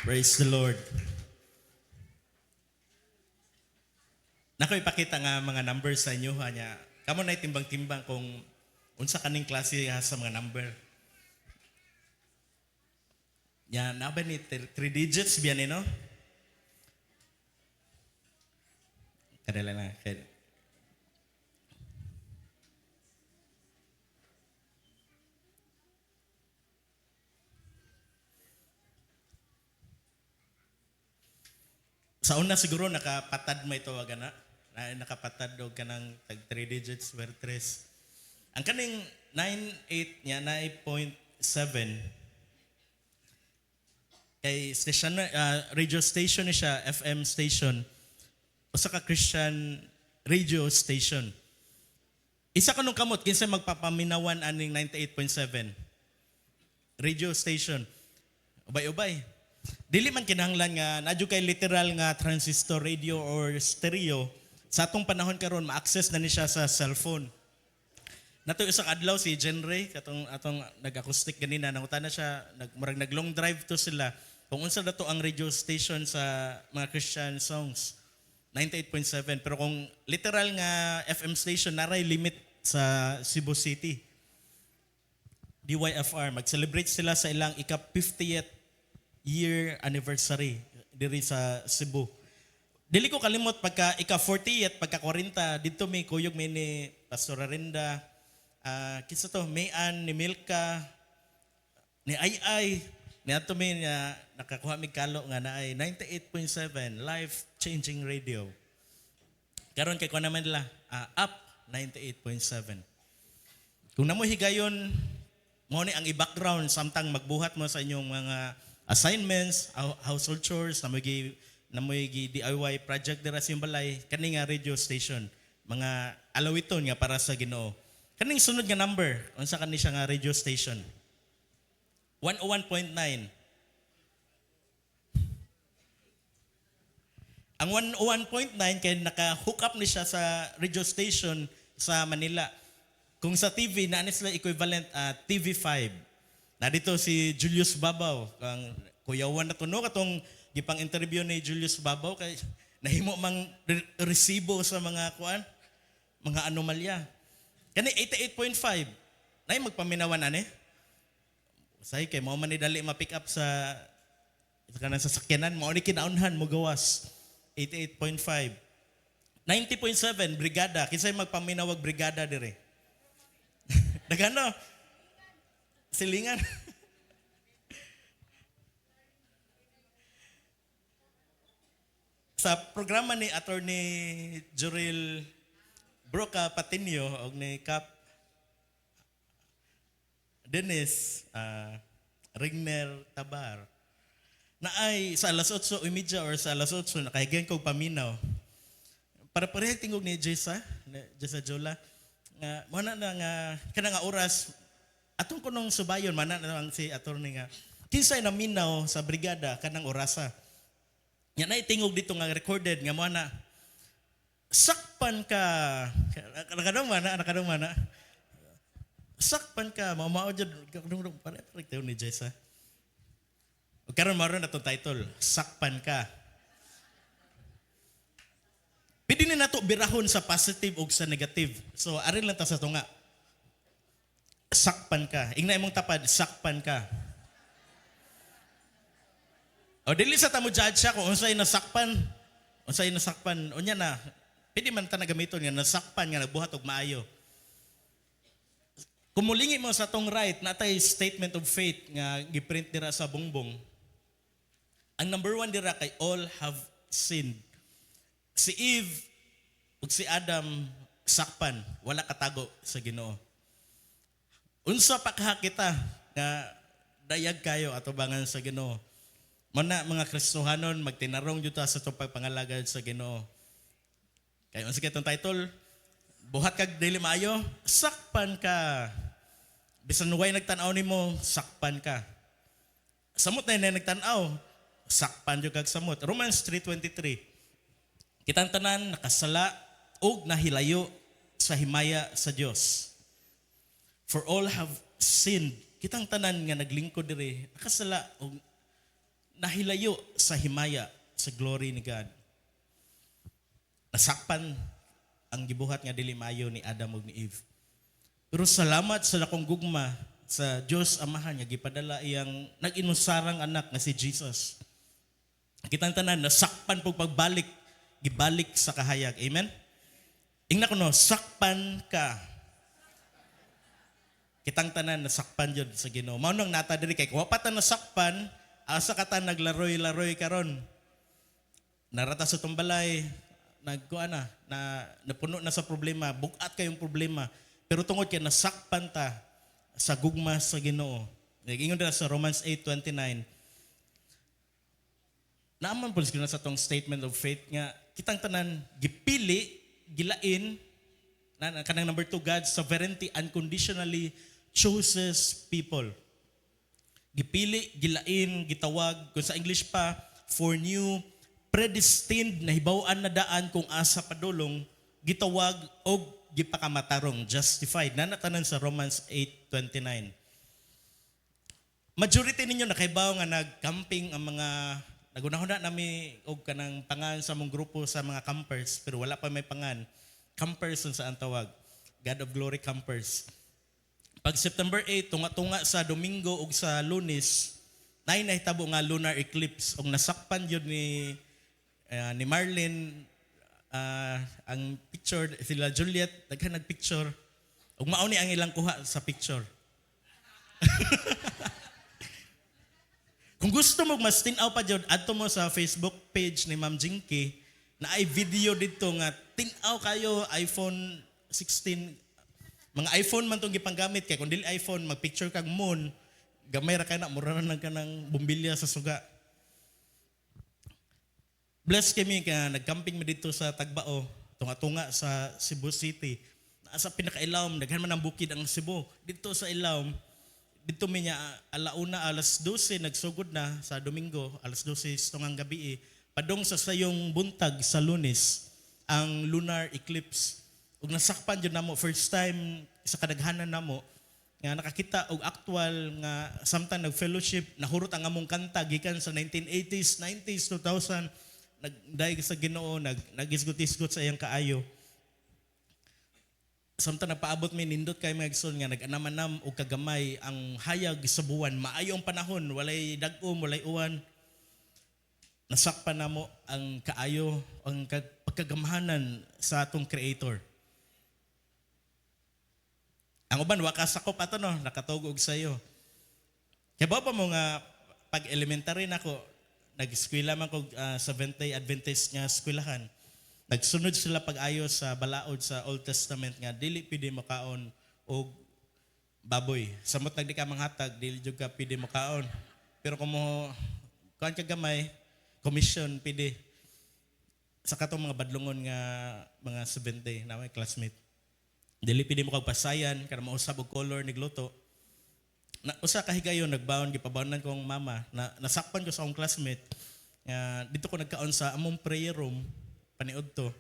Praise the Lord. Nako ipakita nga mga numbers sa inyo hanya. Kamo na timbang-timbang kung unsa kaning klase sa mga number. Yan, naba ni 3 digits biyan no? Kadala na. Sa una siguro nakapatad mo ito agana. Nakapatad og kanang tag 3 digits per 3. Ang kaning 98 niya 9.7 kay station radio station ni siya, FM station. Usa ka Christian radio station. Isa kanong kamot kinsa magpapaminawan aning 98.7 radio station. Ubay-ubay. Dili man kinahanglan nga nadyo kay literal nga transistor radio or stereo. Sa atong panahon karon ma-access na ni siya sa cellphone. Nato isang adlaw si Jenray katong atong nag-acoustic ganina nangutan na siya nag long drive to sila kung unsa dato ang radio station sa mga Christian songs 98.7 pero kung literal nga FM station naray limit sa Cebu City. DYFR mag-celebrate sila sa ilang ika-50th year anniversary diri sa Cebu. Dili ko kalimot pagka ika-40th, pagka 40 dito may kuyog may ni Pastor Arinda, kinsa to, Mayan, ni Milka, ni Ay, ni ato may nakakuha mig kalo nga na ay 98.7 life-changing radio. Karon kay ko naman nila up 98.7. Kung namo higayon mo ni ang i-background samtang magbuhat mo sa inyong mga assignments, household chores, na may DIY project dira sa balay, kani nga radio station, mga alawiton nga para sa Ginoo. Kaning sunod nga number, unsa kani siya nga radio station? 101.9. Ang 101.9 kay naka-hook up ni siya sa radio station sa Manila. Kung sa TV, na sila equivalent TV5. Na dito si Julius Babaw, kang kuyawan na tuno katong gipang interview ni Julius Babaw kay nahimo mang resibo sa mga mga anomalya. Kani 88.5. Nay magpaminawan ani. Say kay mao man ni dali ma-pick up sa kanang sasakyanan mao ni kinaunhan mo gawas. 88.5. 90.7 brigada kinsay magpaminawag brigada dire. Dagano silingan. Sa programa ni Attorney Juril Broca Patinio o ni Cap Dennis Rigner Tabar na ay sa alas 8:30 or sa alas 8 nakahigan kong paminaw. Para parehang tingog ni Jessa Jola nga mo na nga kana nga oras atong kunong subayon mana na si attorney nga kinsay naminaw sa brigada kanang orasa. Nya na itingog dito nga recorded nga mo na sakpan ka nakadong mana sakpan ka mao jud pare tayo ni Jessa. Ug karon maro na to title sakpan ka. Pwede ni nato birahon sa positive ug sa negative. So arin lang ta sa tunga. Sakpan ka. Ingna imong tapad, sakpan ka. O dili sa tamo judge siya kung unsay nasakpan. Unsay nasakpan. Unya na, pwede man ta nagamiton nga nasakpan nga nagbuhat og maayo. Kung mulingi mo sa tong right, natay statement of faith nga giprint dira sa bungbong. Ang number 1 dira kay all have sinned. Si Eve ug si Adam sakpan, wala katago sa Ginoo. Unsa pa kaha kita nga dayag kayo ato bangan sa Ginoo. Mana mga Kristohanon magtinarong jud ta sa itong pagpangalagad sa Ginoo. Kay unsa kitong title? Buhat kag dili maayo, sakpan ka. Bisan way nagtan-aw nimo, sakpan ka. Samot na nagtan-aw, sakpan jud kag samot. Romans 3:23. Kitang tanan nakasala ug nahilayo sa himaya sa Dios. For all have sinned. Kitang tanan nga naglingkod diri, nakasala og nahilayo sa himaya sa glory ni God. Nasakpan ang gibuhat nga dili maayo ni Adam ug ni Eve. Pero salamat sa lakong gugma sa Dios Amahan nga gipadala iyang nag-inusarang anak nga si Jesus. Kitang tanan nasakpan pug pagbalik, gibalik sa kahayag. Amen. Ingna kuno, sakpan ka. Kitang tanan nasakpan jud sa Ginoo. Mao nang nata diri kay wa pa ta nasakpan, asa ka ta naglaroy-laroy karon. Narata sa tumbalay, nagkuan na napuno na sa problema, bugat kayong problema. Pero tungod kay nasakpan ta sa gugma sa Ginoo. Ingon dira sa Romans 8:29. Naaman po sa tong statement of faith nga kitang tanan gipili, gilain na kanang number 2, God's sovereignty unconditionally chooses people. Gipili, gilain, gitawag, kung sa English pa, foreknew, predestined na hibaw-an na daan kung asa padulong, gitawag o gipakamatarong, justified. Nanatanan sa Romans 8:29. Majority ninyo nakahibaw nga nagcamping ang mga nagunahuna nami og kanang pangan sa mong grupo sa mga campers pero wala pa may pangan. Campers sa ang tawag. God of Glory campers. Pag September 8 tunga-tunga sa Domingo ug sa Lunes, nahitabo nga lunar eclipse ug nasakpan yun ni Marlene ang picture sila Juliet daghan nagpicture ug mao ni ang ilang kuha sa picture. Kung gusto mo mas tinaw pa jud adto mo sa Facebook page ni Ma'am Jinky na ay video dito nga tinaw kayo iPhone 16 mga iPhone man tong gipanggamit kay kun dili iPhone magpicture kag moon gamay ra kay na mura na kanang bumbilya sa suga. Bless kami ka nagcamping mi dito sa Tagbao tunga-tunga sa Cebu City. Sa pinakailawom daghan man ang bukid ang Cebu dito sa ilawom. Dito minya alauna alas 12 nagsugod na sa Domingo alas 12 tungang gabi padong sa sayong buntag sa Lunes ang lunar eclipse ug nasakpan jud namo first time sa kadaghanan namo nga nakakita og actual nga samtang nag-fellowship nahurot ang among kanta gikan sa 1980s 90s 2000 nagdaig sa Ginoo nagisgot-isgot sa iyang kaayo. Samtang nagpaabot mi nindot kay magson nga nag-anamanam og kagamay ang hayag sa buwan maayo ang panahon walay dag-om walay uwan nasakpan namo ang kaayo ang pagkagamahanan sa atong Creator. Ang uban wa ka sakop ato no nakatugog sa iyo. Kaya ba mo nga pag elementary nako nag-eskwela man ko Seventh-day Adventist nga eskwelahan. Nagsunod sila pag-ayo sa balaod sa Old Testament nga dili pwede makaon og baboy. Samot nagdi ka manghatag dili jud ka pwede makaon. Pero kung mo kuan ka gamay, commission pwede. Sa katong mga badlongon nga mga 7th-day na may classmate. Dili pwede mo kag pasayan kana mausab og color nigluto. Na usa ka higayon nagbaon gipabawnan kong mama na nasakpan ko sa akong classmate. Dito ko nagkaon sa among prayer room paniud to.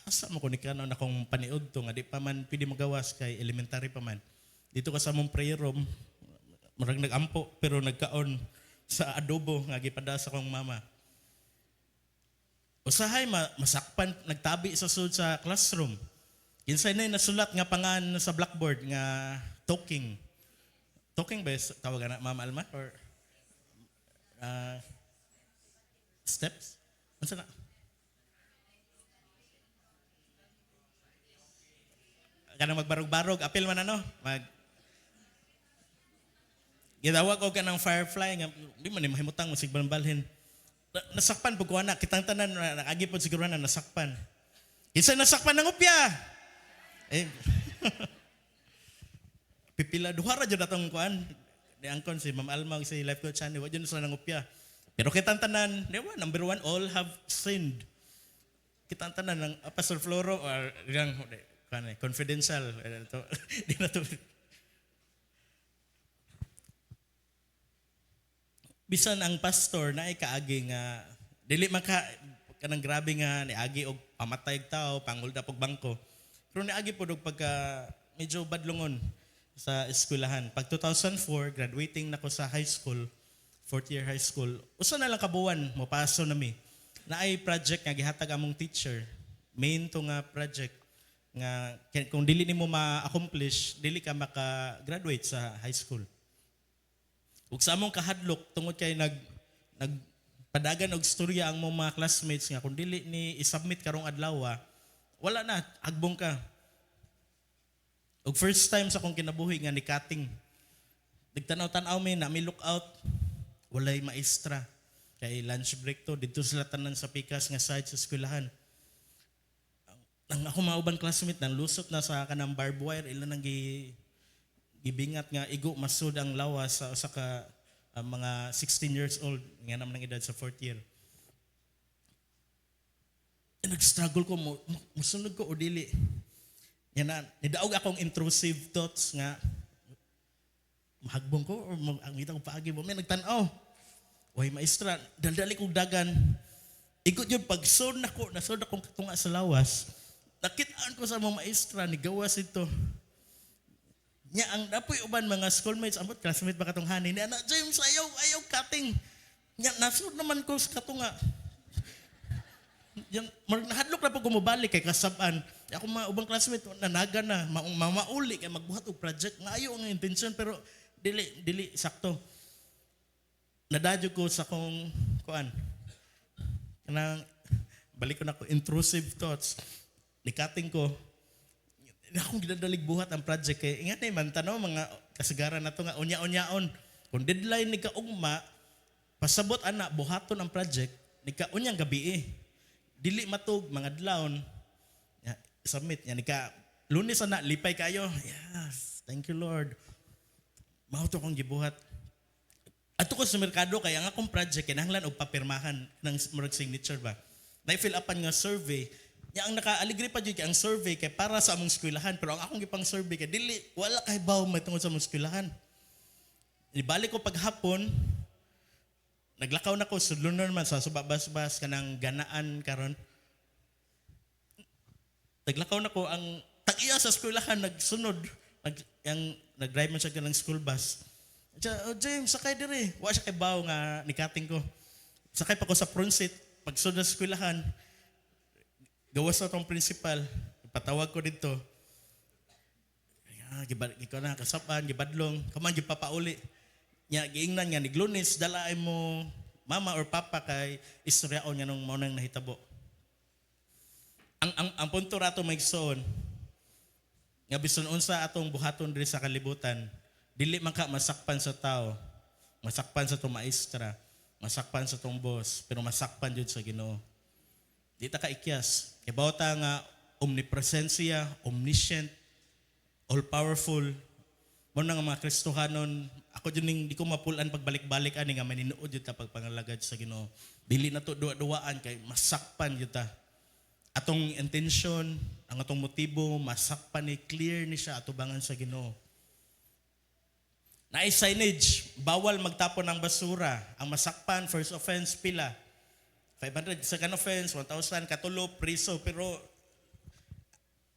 Asa mo ko ni kanon akong paniud to nga di pa man pwede magawas kay elementary pa man. Dito ka sa among prayer room murag nagampo pero nagkaon sa adobo nga gipada sa akong mama. Usahay masakpan nagtabi sa sud sa classroom. Kinsay na nasulat nga pangan sa blackboard nga talking. Talking ba tawagan na Ma'am Alma or steps? Unsa na? Kanang magbarog-barog, apil man ano? Gidawag ko kanang firefly nga di man ni mahimutang musig balhin. Nasakpan pug ko ana kitang tanan nakagi pod siguro na nasakpan. Isa nasakpan ng upya. Pipila duha ra jud atong kuan. Di angkon si Ma'am Alma si life coach ani wa jud sa nangupya. Pero kitang tanan, di ba, number 1 all have sinned. Kitang tanan ng Pastor Floro or yang confidential di na to. Bisan ang pastor na kaagi nga dili man ka kanang grabe nga niagi og pamatay tao pangulda pag bangko. Pero niagi pod og pagka medyo badlongon sa eskwelahan. Pag 2004 graduating nako sa high school, fourth year high school. Usa na lang kabuwan mo paso na mi. Naay project nga gihatag among teacher. Main to nga project nga kung dili nimo ma-accomplish, dili ka maka-graduate sa high school. Ug sa among kahadlok tungod kay nagpadagan og storya ang mga classmates nga kung dili ni i-submit karong adlaw, wala na, agbong ka. Ug first time sa akong kinabuhi nga ni cutting. Nagtanaw-tanaw mi na may lookout, walay maestra. Kay lunch break to, dito sila tanan sa pikas nga side sa eskwelahan. Ang ako maubang classmate nang lusot na sa kanang barbed wire, ilan nang gibingat nga igo masud ang lawas sa ka mga 16 years old nga naman ang edad sa fourth year. Nag-struggle ko musunod ko o dili. Yan na, nidaog akong intrusive thoughts nga mahagbong ko or magita ko paagi mo. May nagtanaw. Way maestra, daldali kong dagan. Igot yun, pagsod na ko, nasod akong katunga sa lawas. Nakitaan ko sa mga maestra, ni gawas ito. Nya ang dapoy uban mga schoolmates, ambot classmate ba katong hanin, na James, ayaw cutting. Nya nasod naman ko sa katunga. Yan, nahadlok na po gumabalik kay kasaban. Ako mga ubang classmate, nanaga na, mamauli kay magbuhat og project. Nga ayaw ang intention, pero dili sakto. Nadadyo ko sa kong kuan. Kanang balik ko na ko intrusive thoughts. Nikating ko. Akong ginadalig buhat ang project kay ingat na man tanaw mga kasagaran na to nga unya-unyaon. Kung deadline ni kaugma, pasabot ana buhaton ang project ni kaunyang gabi Dili matug mga adlawon. Submit nya ni ka Lunes ana lipay kayo. Yes, thank you Lord. Mao to kong gibuhat. Ato ko sa merkado kaya ang akong project kinahanglan og papirmahan ng murag signature ba. Na-fill upan nga survey. Ya ang naka-aligri pa jud kay ang survey kay para sa among eskwelahan pero ang akong gipang survey kay dili wala kay baw may tungod sa among eskwelahan. Ibalik ko paghapon naglakaw na ko sudlonon man sa subabas-bas kanang ganaan karon. Naglakaw na ko ang tag-iya sa eskwelahan nagsunod nag-drive man siya kanang school bus. James, sakay dire. Wa siya kay baw nga nikating ko. Sakay pa ko sa front seat. Pagsunod sa eskwelahan, gawas na tong principal. Ipatawag ko dito. Ikaw na, kasapan, gibadlong. Kaman, gipapauli. Nya, giingnan nga, niglunis, dalaay mo mama or papa kay istoryaon nga nung maunang nahitabo. Ang punto rato may igsoon, nga bisan unsa atong buhaton diri sa kalibutan, dili man ka masakpan sa tao, masakpan sa tong maestra, masakpan sa tong boss, pero masakpan jud sa Ginoo. Di ta ka ikyas. Kay bawta nga omnipresent siya, omniscient, all-powerful. Mo nga mga Kristohanon, ako jud ning di ko mapulan pagbalik-balik ani nga maninuod jud ta pagpangalagad sa Ginoo. Dili na to duwa-duwaan kay masakpan jud ta. Atong intention, ang atong motibo, masakpan ni clear ni siya atubangan sa Ginoo. Naay signage, bawal magtapon ng basura. Ang masakpan, first offense, pila. 500, second offense, 1,000, katulo, priso. Pero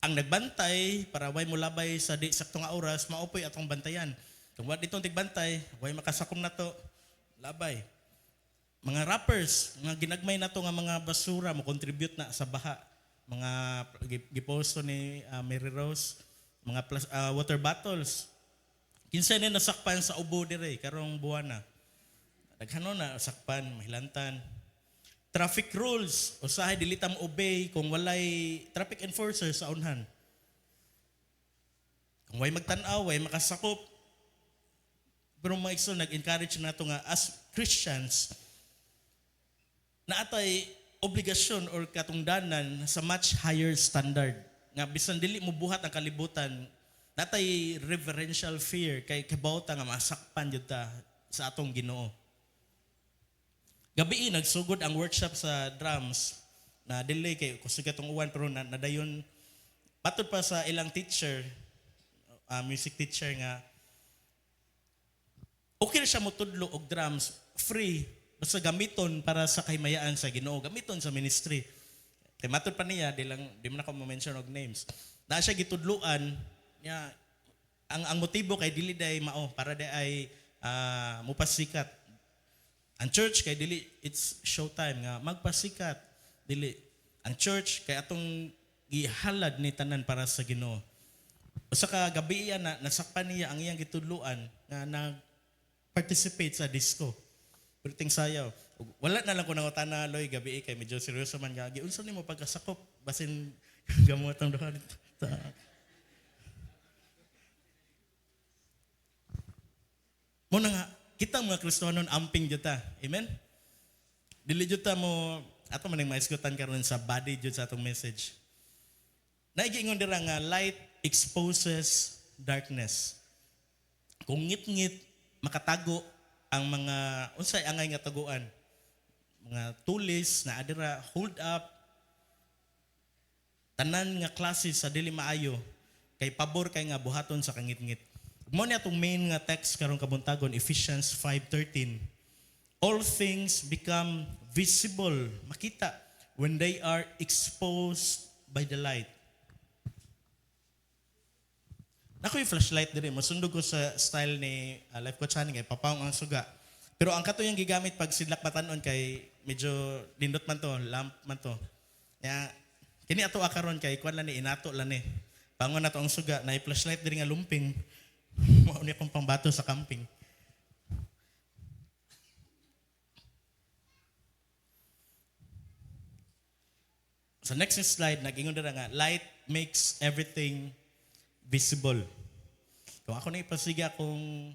ang nagbantay, para way mulabay sa di saktong oras, maupoy atong bantayan. Kung wala ditong tigbantay, way makasakom na to, labay. Mga rappers, mga ginagmay na to nga mga basura, mo contribute na sa baha. Mga giposto ni Mary Rose, mga water bottles. Kinsa ni nasakpan sa ubo dire karong buwan na. Daghano na sakpan, mahilantan. Traffic rules, usahay dili ta mo obey kung walay traffic enforcer sa unhan. Kung way magtan-aw, way makasakop. Pero mga igsoon nag-encourage nato nga as Christians na atay obligasyon or katungdanan sa much higher standard. Nga bisan dili mo buhat ang kalibutan, natay reverential fear kay kabawta nga masakpan jud ta sa atong Ginoo. Gabi nagsugod ang workshop sa drums na delay kay kusog katong uwan pero nadayon patod pa sa ilang teacher, music teacher nga okay siya mo tudlo og drums free basta gamiton para sa kahimayaan sa Ginoo, gamiton sa ministry. Kay matod pa niya di mo na ko mention og names. Na siya gitudluan niya ang motibo kay dili day mao para day ay mupasikat. Ang church kay dili it's showtime nga magpasikat. Dili ang church kay atong gihalad ni tanan para sa Ginoo. Usa ka gabi na nasakpan niya ang iyang gitudloan nga nag participate sa disco. Perting sayaw. Wala na lang ko nangutana Loy gabi kay medyo seryoso man nga. Giunsa nimo pagkasakop basin gamot ang duha dito. Mo na nga kita mga Kristohanon amping juta. Amen? Dili juta mo ato man ang maisgutan karon sa body jud sa atong message. Naigingon dira nga light exposes darkness. Kung ngit-ngit makatago ang mga unsay angay nga taguan. Mga tulis na adira hold up tanan nga klase sa dili maayo kay pabor kay nga buhaton sa kangit-ngit. Mo ni atong main nga text karong kabuntagon Ephesians 5:13. All things become visible, makita when they are exposed by the light. Nako yung flashlight diri, masundog ko sa style ni Life Coach Haning kay papaong ang suga. Pero ang kato yung gigamit pag sidlak matanon kay medyo lindot man to, lamp man to. Ya kini ato akaron kay kuan lang ni inato lang ni. Pangon nato ang suga na flashlight diri nga lumping. Mao ni akong pambato sa camping. Sa next slide, nag-ingon na nga, light makes everything visible. Kung ako na ipasiga kung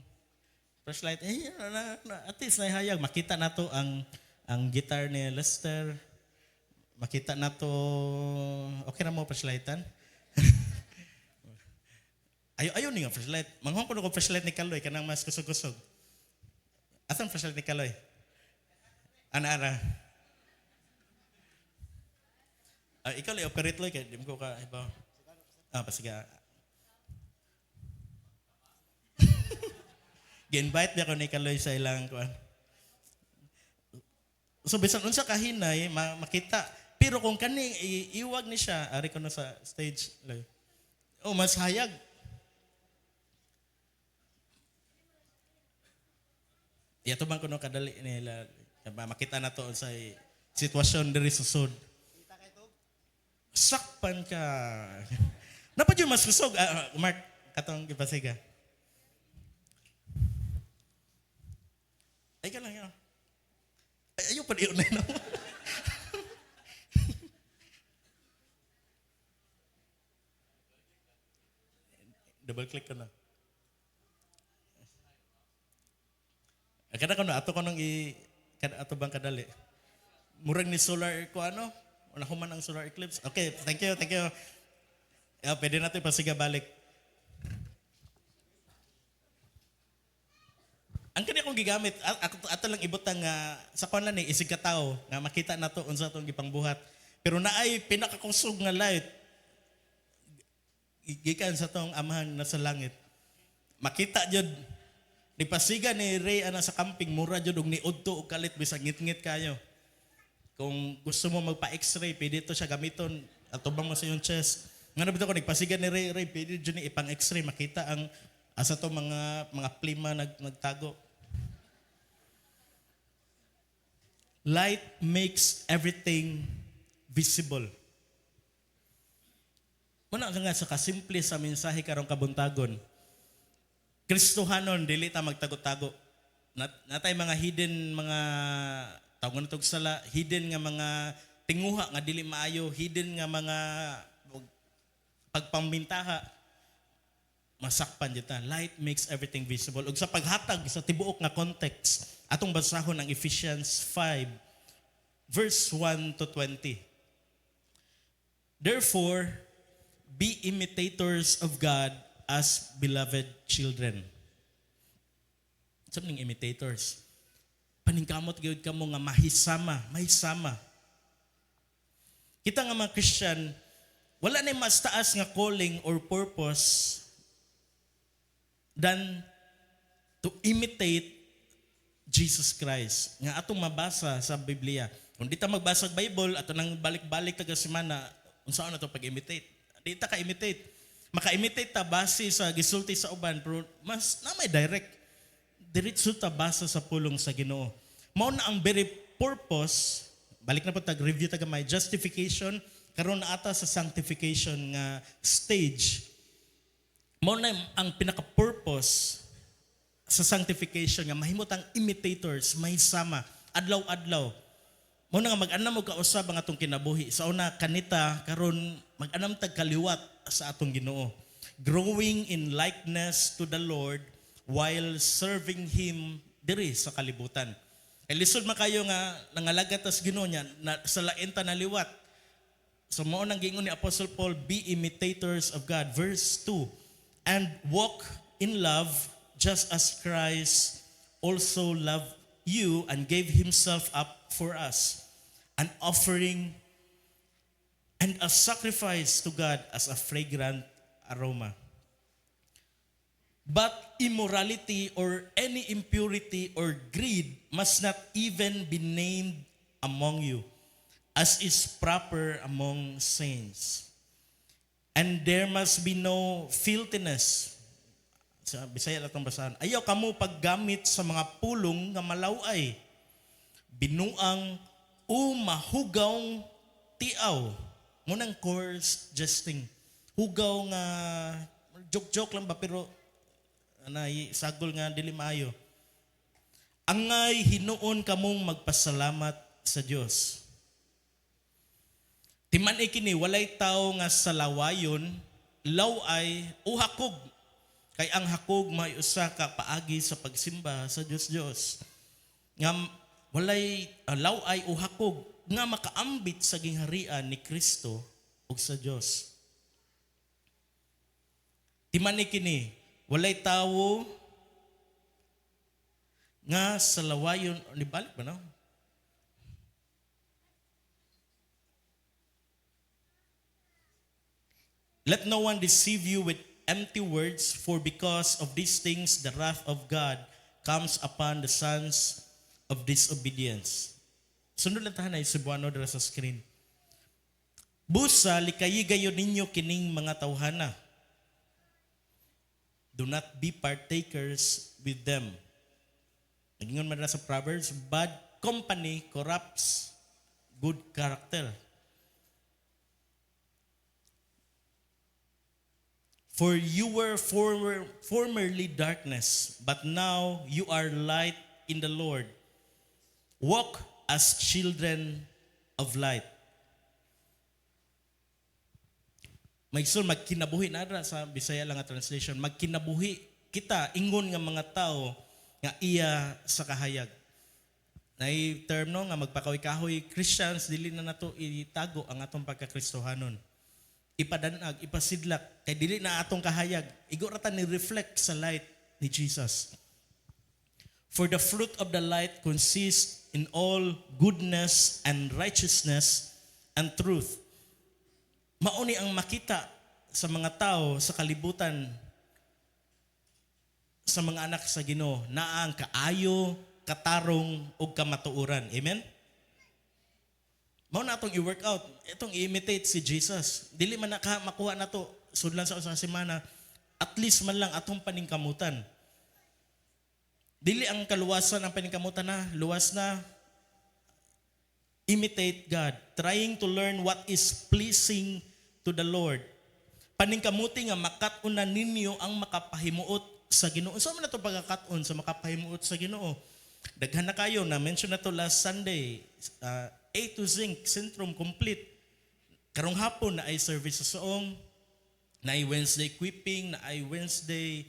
flashlight, at least nahihayag. Makita na to ang guitar ni Lester. Makita na to, okay na mo flashlightan? Ayaw ni nga flashlight. Manghong ko na flashlight ni Kaloy, kanang mas kusog-kusog. Asan flashlight ni Kaloy? Ana-ara. Ikaw lang, operate lang, kaya di mo ko ka, iba. Pasiga. Gi-invite niya ko ni Kaloy sa ilang kuan. So, bisan unsa kahinay, makita. Pero kung kani, iwag ni siya, ari ko na sa stage. Mas hayag. Yato bang kuno kadali nila makita na to sa sitwasyon diri sa sud. Sakpan ka. Dapat yung mas kusog. Mark, katong gipasiga. Ay ka lang yun. Ayaw pa diyo na yun. Double click ka na. Kada ato ko nang ato bang kadali. Murag ni solar ko ano? Nahuman ang solar eclipse. Okay, thank you. Pwede natin pasiga balik. Ang kanya kong gigamit, ato lang ibutang nga sa kuan lang ni isig ka tao nga makita nato unsa tong gipangbuhat. Pero naay pinakakusog nga light gikan sa tong amahan na sa langit. Makita jud ni pasiga ni Ray ana sa camping mura jud og niudto og kalit bisag ngit-ngit kayo. Kung gusto mo magpa-x-ray, pwede ito siya gamiton at tubang mo sa iyong chest. Nga nabito ko, nagpasigan ni Ray, pwede dyan ipang x-ray, makita ang asa to mga plima nagtago. Light makes everything visible. Muna nga sa kasimple sa mensahe karong kabuntagon, Kristohanon, dili ta magtago-tago. Natay mga hidden, mga tawag na itong sala, hidden nga mga tinguha nga dili maayo, hidden nga mga pagpamintaha, masakpan dito. Light makes everything visible. Ug sa paghatag sa tibuok nga context, atong basahon ang Ephesians 5, verse 1 to 20. Therefore, be imitators of God as beloved children. Sabi ng imitators? Paningkamot gyud kamo nga mahisama. Kita nga mga Christian, wala na mas taas nga calling or purpose than to imitate Jesus Christ. Nga atong mabasa sa Biblia. Kung di ta magbasa sa Bible, ato nang balik-balik taga semana, unsaon na to pag-imitate? Di ta ka-imitate. Maka-imitate ta base sa gisulti sa uban, pero mas na may direct. Diretso ta basa sa pulong sa Ginoo. Mao na ang very purpose, balik na po tag-review taga may justification, karon na ata sa sanctification nga stage. Mao na ang pinaka-purpose sa sanctification nga mahimot ang imitators, may sama, adlaw-adlaw. Mao na nga mag-anam og kausab ang atong kinabuhi. Sa una kanita karon mag-anam tag kaliwat sa atong Ginoo. Growing in likeness to the Lord while serving Him diri sa kalibutan. Kay lisod man kayo nga nangalagat tas Ginoo niya na, sa lain ta naliwat. So mao nang giingon ni Apostle Paul, be imitators of God. Verse 2, and walk in love just as Christ also loved you and gave Himself up for us, an offering and a sacrifice to God as a fragrant aroma. But immorality or any impurity or greed must not even be named among you, as is proper among saints. And there must be no filthiness. Sa Bisaya lang itong basahan. Ayaw kamo paggamit sa mga pulong nga malaway, binuang o mahugawng tiaw. Munang coarse jesting. Hugaw nga, joke-joke lang ba, pero sagol nga dili maayo. Angay hinuon kamong magpasalamat sa Dios. Timan kini walay tao nga sa lawayon, laway o hakog. Kay ang hakog may usa ka paagi sa pagsimba sa Dios. Nga walay laway o hakog nga makaambit sa gingharian ni Kristo ug sa Dios. Timan kini walay tawo nga sa lawayon ni balik ba no? Let no one deceive you with empty words, for because of these things the wrath of God comes upon the sons of disobedience. Sunod lang tahan ay Cebuano dira sa screen. Busa likayigayon ninyo kining mga tawhana. Do not be partakers with them. Nagingon man na sa Proverbs, bad company corrupts good character. For you were formerly darkness, but now you are light in the Lord. Walk as children of light. Magkinabuhi na sa Bisaya lang nga translation. Magkinabuhi kita, ingon nga mga tao nga iya sa kahayag. Nay term no nga magpakahoy-kahoy Christians, dili na nato itago ang atong pagkakristohanon. Ipadanag, ipasidlak, kay dili na atong kahayag, igorata ni reflect sa light ni Jesus. For the fruit of the light consists in all goodness and righteousness and truth. Mauni ang makita sa mga tao sa kalibutan sa mga anak sa Ginoo na ang kaayo, katarong ug kamatuoran. Amen? Mao na atong i-work out, itong i-imitate si Jesus. Dili man makuha na to sudlan sa usa semana, at least man lang atong paningkamutan. Dili ang kaluwasan ang paningkamutan na, luwas na. Imitate God, trying to learn what is pleasing to the Lord. Paningkamuti nga makat-una ninyo ang makapahimuot sa Ginoo. So man na to pagkakat-on sa makapahimuot sa Ginoo. Daghan na kayo, na mention na to last Sunday. A to Zinc Syndrome complete. Karong hapon na ay service sa soong, na ay Wednesday equipping, na ay Wednesday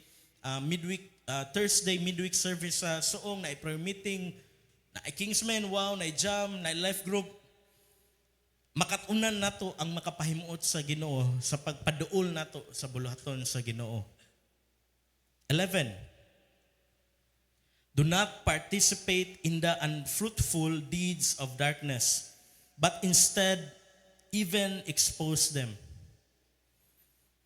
midweek, Thursday midweek service sa soong, na ay prayer meeting, na ay Kingsmen, wow, na ay jam, na ay life group. Makatunan nato ang makapahimuot sa Ginoo sa pagpaduol nato sa buluhaton sa Ginoo. 11. Do not participate in the unfruitful deeds of darkness, but instead even expose them.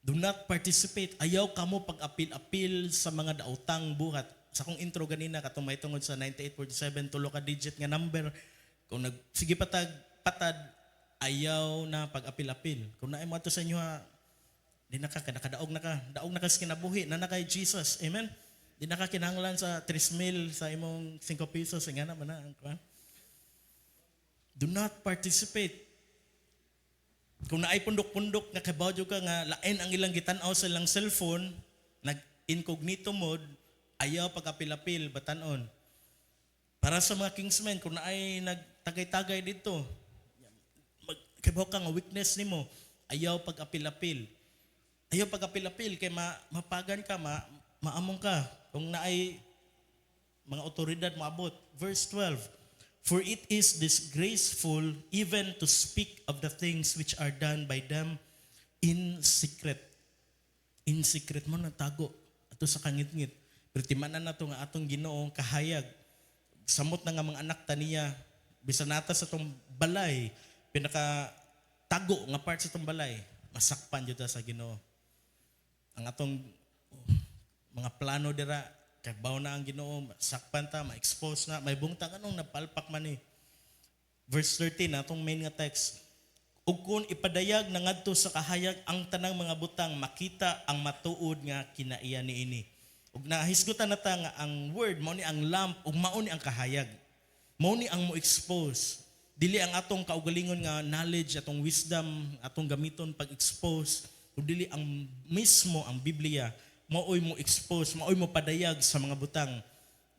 Do not participate. Ayaw kamo pag-apil-apil sa mga daotang buhat. Sa kong intro ganina, katong may tungod sa 9847, tulo ka digit nga number. Kung sige patad, ayaw na pag-apil-apil. Kung naay mo ato sa inyo ha, di na ka, nakadaog na ka sa kinabuhi, na kay Jesus. Amen? Di na ka kinahanglan sa 3,000 sa imong 5 pesos. Nga naman na. Do not participate. Kung naay pundok-pundok nga kabawdo ka nga lain ang ilang gitan-aw sa ilang cellphone, nag-incognito mode, ayaw pag-apil-apil, batanon. Para sa mga kingsmen, kung naay nagtagay-tagay dito, kabaw ka nga weakness nimo, ayaw pag-apil-apil. Ayaw pag-apil-apil kay mapagan ka, maamong ka. Kung naay mga otoridad maabot. Verse 12, for it is disgraceful even to speak of the things which are done by them in secret. In secret mo natago. Ato sa kangit-ngit. Pero timanan na ito nga atong Ginoo kahayag. Samot na nga mga anak taniya. Bisan nata sa itong balay. Pinaka-tago nga part sa itong balay. Masakpan dito sa Ginoo. Ang atong mga plano dira kabaw na ang Ginoo, sakpan ta, ma-expose na, may bungtang anong napalpak man eh. Verse 13, atong main nga text. Ug kung ipadayag na ngadto sa kahayag ang tanang mga butang, makita ang matuod nga kinaiya niini. Ug nahisgutan na ta nga ang word, mao ni ang lamp, ug mao ni ang kahayag. Mao ni ang mo-expose. Dili ang atong kaugalingon nga knowledge, atong wisdom, atong gamiton pag-expose, ug dili ang mismo ang Biblia maoy mo expose, maoy mo padayag sa mga butang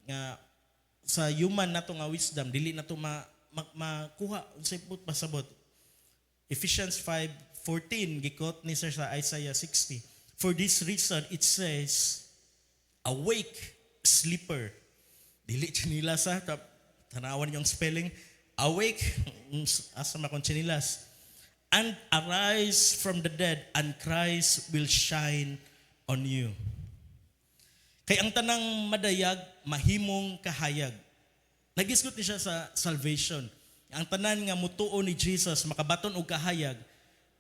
nga sa human nato nga wisdom dili nato makuha unsay pud pasabot. Ephesians 5:14 gikot ni sir sa Isaiah 60. For this reason it says, awake sleeper. Dili chinilas sa tanawan yung spelling. Awake asa ma kon chinilas. And arise from the dead and Christ will shine on you. Kay ang tanang madayag, mahimong kahayag. Nagisgot ni siya sa salvation. Ang tanan nga mutuo ni Jesus, makabaton og kahayag,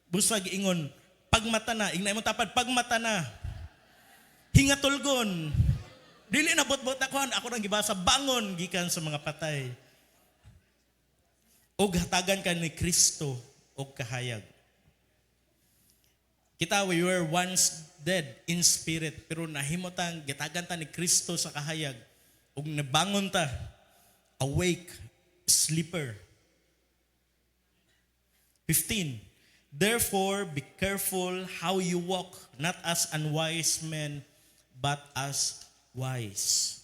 busag ingon, pagmata na, ignay mo tapad, pagmata na, hingatulgon, dili na bot-bot ako nang gibasa, bangon, gikan sa mga patay. Og hatagan ka ni Kristo og kahayag. Kita, we were once dead in spirit, pero nahimotang gitagan ta ni Kristo sa kahayag, ug nabangon ta, awake, sleeper. 15. Therefore, be careful how you walk, not as unwise men, but as wise.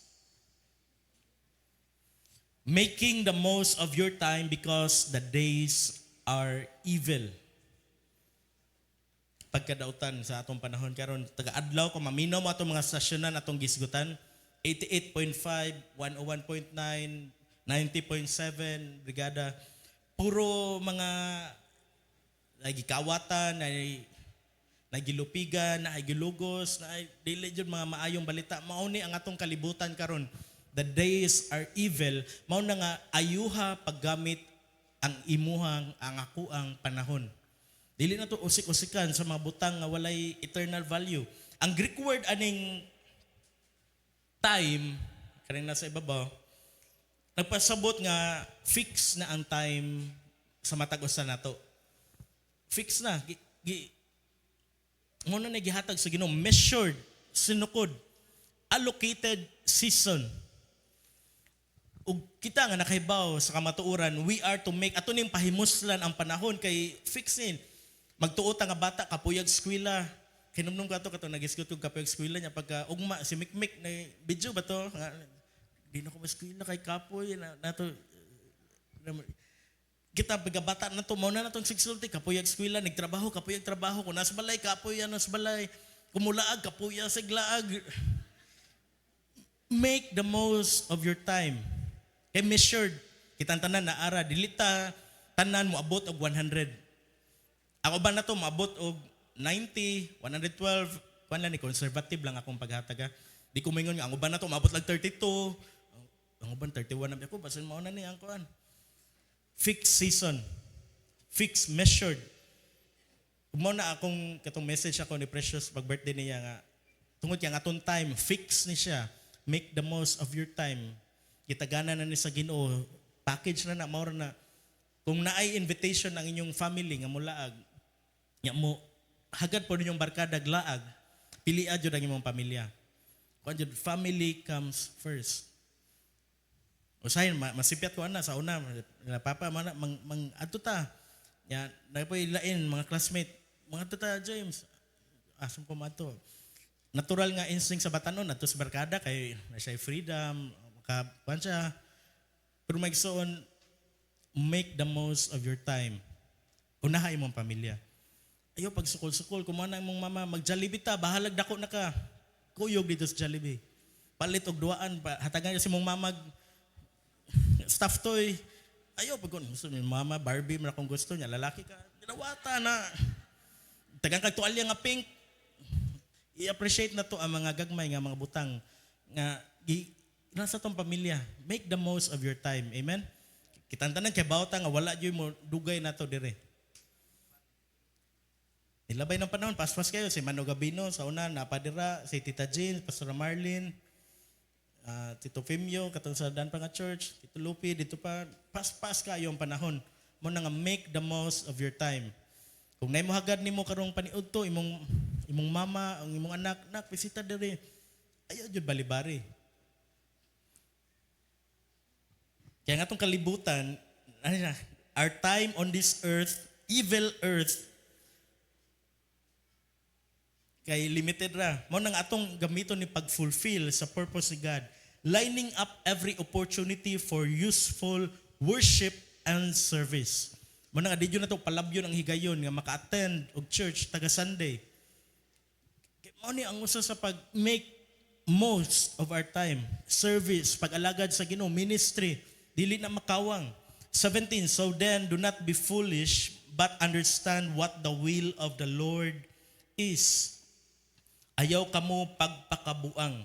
Making the most of your time because the days are evil. Pagkadautan sa atong panahon karon, taga-adlaw ko maminaw mo atong mga stasyonan atong gisgutan, 88.5, 101.9, 90.7 brigada, puro mga nagikawatan, nagilupigan, nagilugos, dili jud mga maayong balita. Mao ni ang atong kalibutan karon. The days are evil. Mao na nga ayuha paggamit ang imuhang ang akuang panahon. Dili na to usik-usikan sa mga butang nga walay eternal value. Ang Greek word aning time, kanina sa ibabaw, nagpasabot nga fix na ang time sa matag usa nato. Fix na. Muna na gihatag sa Ginoo, measured, sinukod, allocated season. Ug kita nga nakahibaw sa kamatuoran, we are to make, ato ning pahimuslan ang panahon kay fixin. Magtuot nga bata, kapuyag eskwela. Kinumnum ka to, nag-isgot kong kapuyag eskwela niya. Pagka ugma, si Mikmik, na video ba to? Di na ko eskwela kay kapoy. Kita pagkabata na to, mauna na itong sigsulti, kapuyag eskwela, nagtrabaho, kapuyag trabaho. Kung nasa balay, kapoy nasa balay. Kumulaag, kapoy siglaag. Make the most of your time. Kay measured, kitang tanan na ara, dilita, tanan mo abot og 100. Ako ba na to maabot og 90, 112, kuan lang ni conservative lang akong paghataga. Di ko mingon nga ang uban na to maabot lang 32. Ang uban 31 na ako basin mao na ni ang kuan. Fixed season. Fixed, measured. Mo na akong katong message ako ni Precious pag birthday niya nga tungod kay ang atong time fix ni siya. Make the most of your time. Gitagana na ni sa Ginoo. Package na mao na. Kung naay invitation ang inyong family nga mulaag, nya mo hagad po ninyong barkada laag, piliad jud ang imong pamilya. family comes first. Usahin masipyat ko ana sa una papa mang adto ta. Ya napoy lain mga classmate, mga adto ta James. Asam ko mato. Natural nga instinct sa batanon adto sa barkada kay na siya freedom, ka siya. Pero magsoon make the most of your time. Unahay mong pamilya. Ayo pag sukol-sukol kumana imong mama mag-Jollibee ta, bahalag dako na ka. Kuyog dito sa Jollibee. Palit og duaan pa hatagan si mong mamag stuffed toy. Ayo pag gusto ni mama Barbie man akong gusto niya, lalaki ka. Ginawata na. Tagang kag tualya nga pink. I-appreciate na to ang mga gagmay nga mga butang nga nasa tong pamilya. Make the most of your time. Amen. Kitantanan kay bawta nga wala jud mo dugay na to dire. Nilabay ng panahon, paspas kayo si Mano Gabino sa una napadira, si Tita Jean, Pastor Marlene, Tito Femio, katong sa Dan pa nga church, Tito Lupi, dito pa, pas kayo ang panahon. Mo na nga make the most of your time. Kung naimo hagad nimo karong paniudto, imong mama, ang imong anak, bisita diri. Ayo jud balibari. Kaya nga itong kalibutan, our time on this earth, evil earth, kay limited ra. Mao nang atong gamiton ni pag-fulfill sa purpose ni God. Lining up every opportunity for useful worship and service. Mao nang adidyo na to palabyon ang higayon nga maka-attend og church taga Sunday. Mao ni ang usa sa pag-make most of our time. Service, pag-alagad sa Ginoo, ministry, dili na makawang. 17, so then do not be foolish but understand what the will of the Lord is. Ayaw kamo pagpakabuang.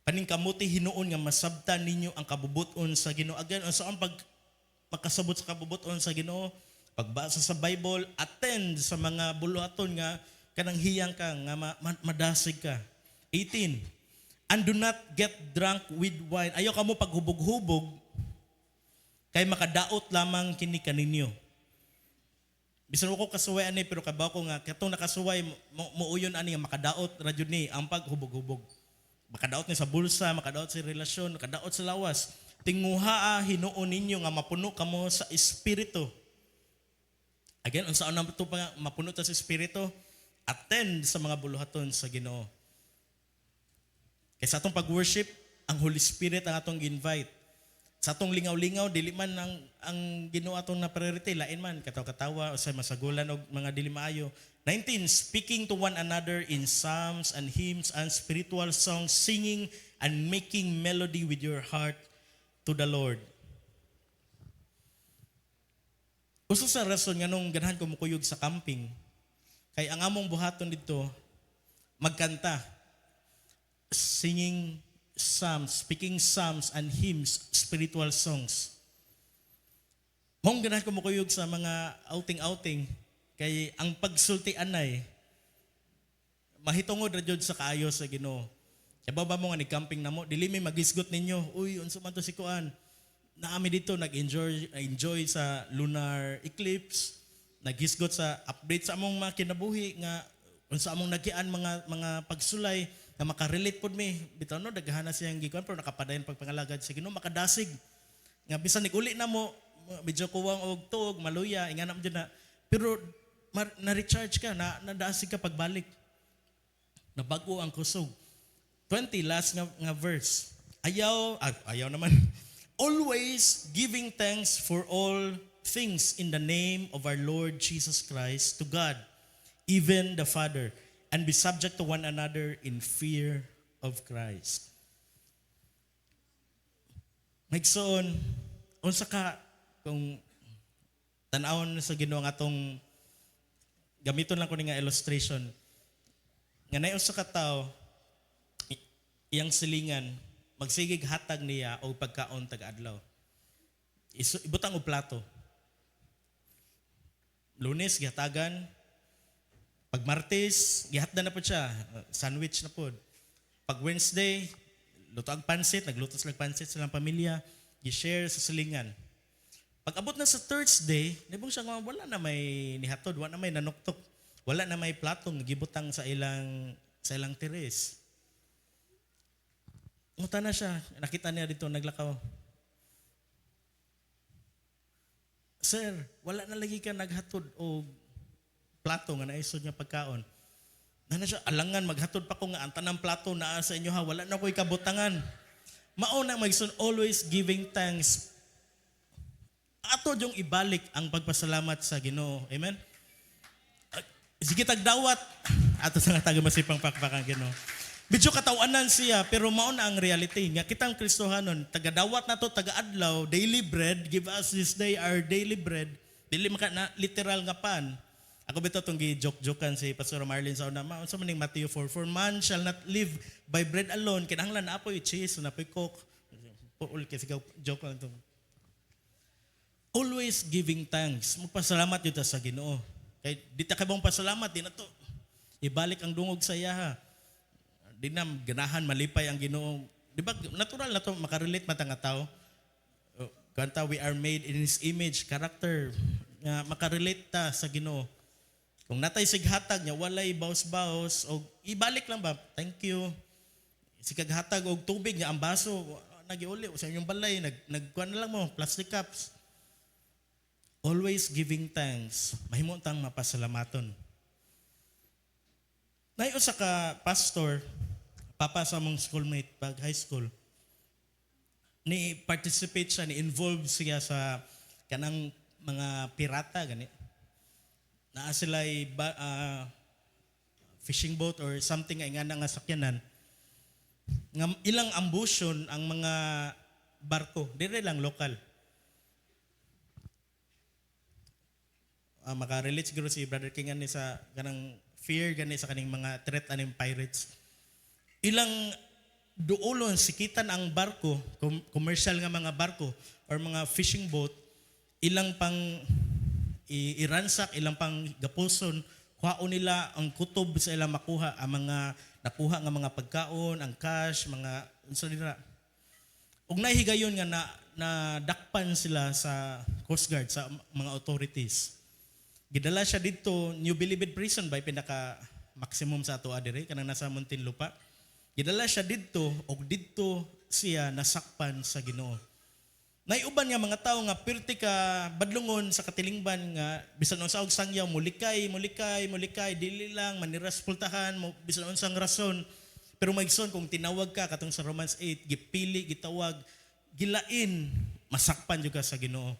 Paning kamuti hinuon nga masabtan ninyo ang kabubuton sa Ginoo. Again, unsa ang makasabot sa kabubuton sa Ginoo? Pagbasa sa Bible, attend sa mga buluhaton nga kanang hiyang ka nga madasig ka. 18. And do not get drunk with wine. Ayaw kamo paghubog-hubog kay makadaot lamang kini kaninyo. Bisan ko kasuway ani pero kabaw ko nga katong nakasuway muuyon ani nga makadaot ra jud ni ang paghubog-hubog. Makadaot ni sa bulsa, makadaot sa relasyon, makadaot sa lawas. Tinguha hinuon ninyo nga mapuno kamo sa espiritu. Again, unsa na to pa mapuno ta sa espiritu? Attend sa mga buluhaton sa Ginoo. Kay sa atong pag-worship, ang Holy Spirit ang atong gi-invite. Sa atong lingaw-lingaw, dili man ang Ginoo atong na priority, lain man, katawa-katawa, o sa masagulan o mga dili maayo. 19, speaking to one another in psalms and hymns and spiritual songs, singing and making melody with your heart to the Lord. Uso sa rason nga nung ganahan ko mukuyog sa camping, kay ang among buhaton dito, magkanta, singing psalms, speaking psalms and hymns, spiritual songs. Mong ganahan ko mukuyog sa mga outing-outing, kay ang pagsultian ay mahitungod ra jud sa kaayo sa Ginoo. Kaya ba mo nga ni camping namo, dili may magisgot ninyo, uy, unsa man to si kuan. Naami dito nag-enjoy sa lunar eclipse, naghisgot sa update sa among mga kinabuhi nga unsa among nagian mga pagsulay na makarelate pod mi. Bitaw no daghan na siyang gikuan pero nakapadayon pagpangalagad sa Ginoo makadasig. Nga bisan nig-uli na mo medyo kuwang og tuog, maluya, ingana mo dyan na. Pero na-recharge ka, nadasig ka pagbalik. Nabago ang kusog. 20, last nga verse. Ayaw naman. Always giving thanks for all things in the name of our Lord Jesus Christ to God, even the Father, and be subject to one another in fear of Christ. Maigsoon, unsa ka kung tan-awon sa Ginoo nga atong gamiton lang ko ni nga illustration. Nga nay usa ka tawo iyang silingan magsigig hatag niya o pagkaon tag-adlaw. Ibutang og plato. Lunes gihatagan, pag Martes gihatdan na po siya, sandwich na po. Pag Wednesday, luto ang pansit, nagluto sila pansit sa ilang pamilya, gi-share sa silingan. Pag abot na sa Thursday, nibong siya nga wala na may nihatod, wala na may nanuktok, wala na may platong gibutang sa ilang teres. Nguta na siya, nakita niya dito, naglakaw. Sir, wala na lagi ka naghatod o plato nga naisod nga pagkaon. Na siya, alangan, maghatod pa ko nga, ang tanang plato na sa inyo ha, wala na ko'y kabutangan. Mauna, magsun, always giving thanks. Ato yung ibalik ang pagpasalamat sa Ginoo. Amen? Sige tagdawat. Ato sa nga taga-masipang pakpakang Ginoo. Medyo katawanan siya, pero mauna ang reality. Nga kitang Kristohanon, taga-dawat na to, taga-adlaw, daily bread, give us this day our daily bread. Dili maka na literal nga pan. Ako bito itong gi-joke-jokean si Pastor Marlene sa una. Sa maning Matthew 4, for man shall not live by bread alone. Kinahanglan na apoy cheese, na apoy coke. Puul kasi joke lang ito. Always giving thanks. Magpasalamat yun sa Ginoo. Kaya di ta kabang pasalamat, di na to. Ibalik ang dungog sa iya ha. Di na ganahan, malipay ang Ginoo. Di ba, natural na to, makarelate matang tao. Kanta, we are made in His image, character. Makarelate ta sa Ginoo. Kung natay sighatag niya, walay baos-baos, o ibalik lang ba, thank you. Sikaghatag og tubig niya, ang baso, nagiuli, sa inyong balay, nagkuhan na lang mo, plastic cups. Always giving thanks. Mahimo tang mapasalamaton. Nayo sa ka pastor, papa sa mong schoolmate pag high school, ni participate siya, ni involve siya sa kanang mga pirata gani. Naa sila fishing boat or something ay nga nga sakyanan. Nga ilang ambusyon ang mga barko, dire lang lokal. Makarelate siguro si Brother King ani sa kanang fear gani sa kaning mga threat aning pirates. Ilang duolon sikitan ang barko, commercial nga mga barko or mga fishing boat, ilang pang iransak, ilang pang gapuson, kuhaon nila ang kutob sa ilang makuha, ang mga nakuha nga mga pagkaon, ang cash, mga unsa nila. Ug nahigayon nga na dakpan sila sa Coast Guard, sa mga authorities. Gidala siya dito, New Bilibid Prison by pinaka maximum sa ato adire kanang nasa Muntinlupa. Gidala siya dito og dito siya nasakpan sa Ginoo. Naiuban nga mga tao nga pirti ka badlungon sa katilingban nga bisan unsa og sangyaw mulikay dili lang maniras pultahan mo bisan unsang rason. Pero maigsoon kung tinawag ka katong sa Romans 8 gipili gitawag gilain masakpan jud ka sa Ginoo.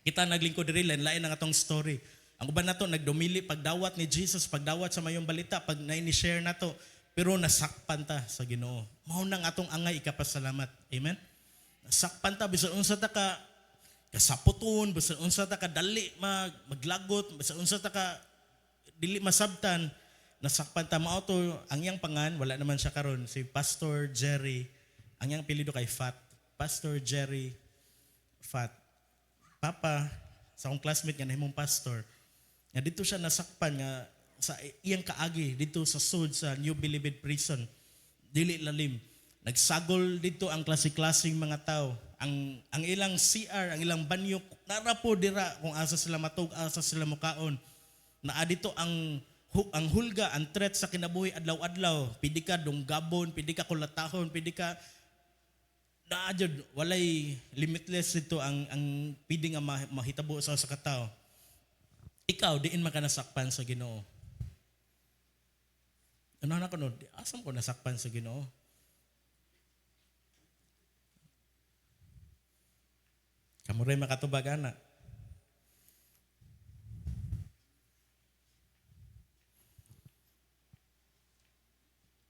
Kita naglingkod diri lain ang atong story. Ang uban nato nagdumili pagdawat ni Jesus, pagdawat sa mayong balita, pag na-share nato, pero nasakpan ta sa Ginoo. Mao nang atong angay ikapasalamat. Amen. Nasakpan ta bisan unsa ta ka kasaputon, bisan unsa ta ka dali maglagot, bisan unsa ta ka dili masabtan, nasakpan ta mao to ang iyang pangan, wala naman siya karon si Pastor Jerry. Ang iyang apelyido kay Fat. Pastor Jerry Fat. Papa, sa akong classmate nga nahimong pastor, nga dito siya nasakpan nga sa iyang kaagi dito sa sud sa New Bilibid Prison. Dili lalim. Nagsagol dito ang klase-klaseng mga tao. Ang ilang CR, ang ilang banyo, narapo dira kung asa sila matug, asa sila mukaon. Naa dito ang hulga, ang threat sa kinabuhi adlaw-adlaw. Pidi ka donggabon, pidi ka kulatahon, pidi ka naadjud walay limitless dito ang pidi nga mahitabo sa katao. Ikaw diin man ka nasakpan sa Ginoo. Ano na kuno? Asam ko nasakpan sa Ginoo? Kamuray makatubag ana.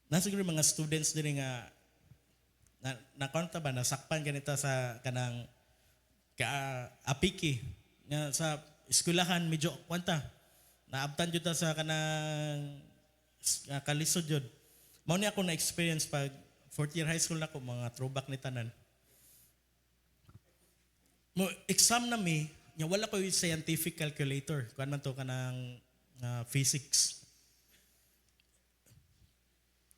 Nasiguro mga students diri nga nakonta ba nasakpan ganito sa kanang apiki nga sa eskwelahan medyo kwanta naabtan jud ta sa kanang kalisod jud. Mao ni ako na experience pag fourth year high school nako mga throwback ni tanan. Mo exam na mi nya wala ko yung scientific calculator kuan man to kanang physics.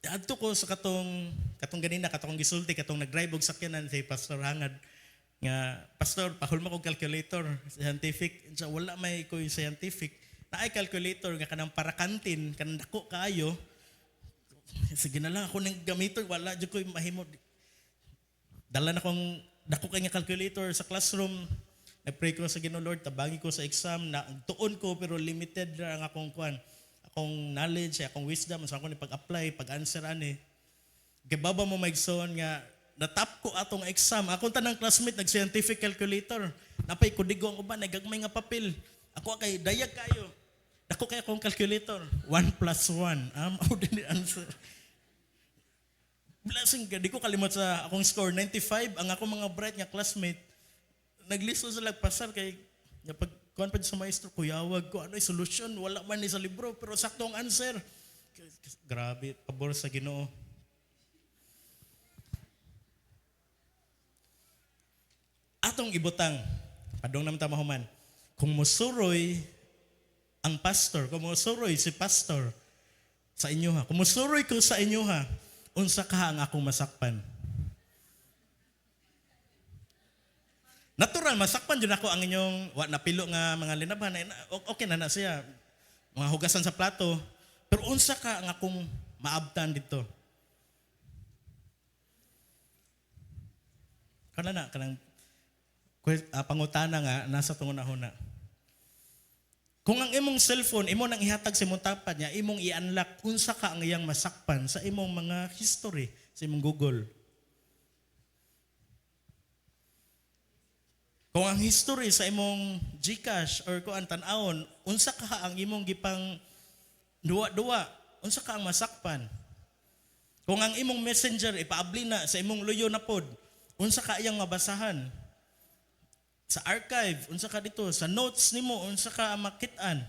Adto ko sa katong ganina katong gisulti katong nagdrive og sakyanan si Pastor Hangad nga pastor pahulma kog calculator scientific so, wala may ko scientific na ay calculator nga kanang para kantin kanang dako kaayo sige na lang ako nang gamiton wala jud ko mahimo Dala na kong dako kay nga calculator sa classroom. Nag-pray ko sa Ginoo, Lord, tabangi ko sa exam na tuon ko pero limited ra ang akong kwan. Akong knowledge, akong wisdom, sa akong pag-apply, pag-answer ani. Gibaba mo maigsoon nga natap ko atong exam. Akong tanang classmate nag-scientific calculator. Napay kudigo ang uban, nagagmay nga papel. Ako kay dayag kayo. Dako kay akong calculator. 1 plus 1. Mao din the answer. Blessing ka. Di ko kalimot sa akong score. 95. Ang ako mga bright nga classmate. Naglisto sila pasar kay pag confidence sa maestro, kuyawag ko, ano yung solusyon? Wala man ni sa libro, pero sakto ang answer. Grabe, pabor sa Ginoo. Atong ibutang, padong naman tamahuman, kung musuroy ang pastor, kung musuroy si pastor sa inyo ha, kung musuroy ko sa inyo ha, unsa ka ang akong masakpan? Natural, masakpan dyan ako ang inyong napilo nga mga linabhan. Okay na siya. Mga hugasan sa plato. Pero unsa ka ang akong maabtan dito? Kanang pangutana nga, nasa tungunahuna. Kung ang imong cellphone, imo nang ihatag sa imong tapad niya, imong i-unlock, unsa ka ang iyang masakpan sa imong mga history, sa imong Google. Kung ang history sa imong GCash or kung ang tan-awon, unsa ka ang imong gipang duwa-duwa, unsa ka ang masakpan. Kung ang imong messenger ipaabli na sa imong luyo na pod, unsa ka iyang mabasahan. Sa archive, unsa ka dito, sa notes nimo, unsa ka makit-an.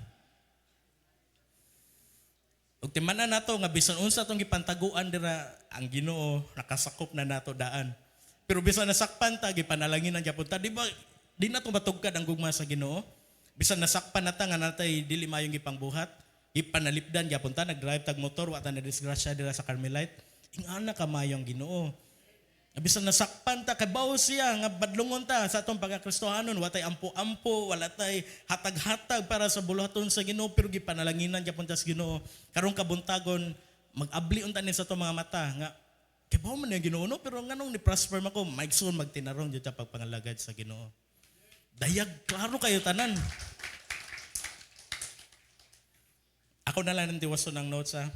Ug timanan nato nga bisan unsa tong gipantaguan dira ang Ginoo nakasakop na nato daan. Pero bisan nasakpan ta gipanalangin ang gyapon ta, di ba? Di na itong matugkad ang gugma sa Ginoo. Bisan nasakpan nata nga natay dili mayong gipangbuhat. Ipanalipdan gyapon ta, nag-drive tag motor, wata na disgrasya dira sa Carmelite. Ingana ka mayong Ginoo. Bisan nasakpan ta, kabaw siya, nga badlungon ta sa atong pagkakristohanon, watay ampo-ampo, wala tay hatag-hatag para sa buluhaton sa Ginoo, pero gipanalanginan gyapon ta sa Ginoo. Karong kabuntagon, mag-abli unta ni sa atong mga mata, nga, kabaw man yung Ginoo, no? Pero nganong ni-prosper ako, maigsoon magtinarong dito sa pagpangalagad sa Ginoo. Dayag, klaro kayo tanan. Ako na lang ng tiwaso ng notes ha.